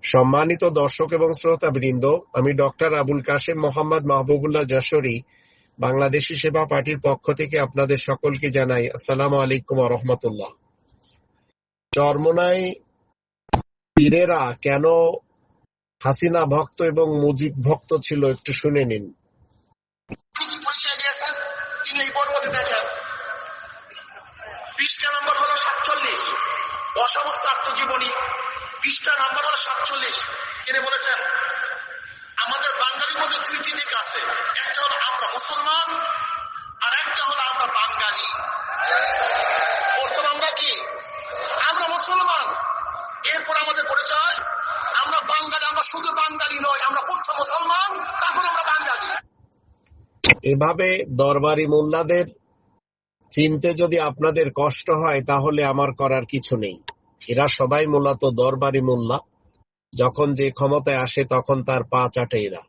সম্মানিত দর্শক এবং শ্রোতাবৃন্দ, আমি ডক্টর আবুল কাশেম মোহাম্মদ মাহবুবুল্লাহ যশোরী বাংলাদেশী সেবা পার্টির পক্ষ থেকে আপনাদের সকলকে জানাই আসসালামু আলাইকুম ওয়া রাহমাতুল্লাহ। চরমোনাই পীরেরা কেন হাসিনা ভক্ত এবং মুজিব ভক্ত ছিল একটু শুনে নিন। পরিচয় দিয়েছেন তিনি এই পর্বতে দেখেন পৃষ্ঠা নম্বর হলো 47, অসমস্ত আত্মজীবনী পৃষ্ঠা নম্বর হলো 47। তিনি বলেছেন আমাদের বাঙালির মধ্যে দুইটি দিক আছে, একটা হলো আমরা মুসলমান আর একটা হলো আমরা বাঙালি। প্রথম আমরা কি? আমরা মুসলমান, এরপর আমাদের পরিচয় আমরা বাঙালি। আমরা শুধু বাঙালি নয়, আমরা প্রথম মুসলমান, তারপর আমরা বাঙালি। এভাবে দরবারি মোল্লাদের চিনতে যদি আপনাদের কষ্ট হয় তাহলে আমার করার কিছু নেই। এরা সবাই মূলত দরবারি মোল্লা, যখন যে ক্ষমতায় আসে তখন তার পা চাটে এরা।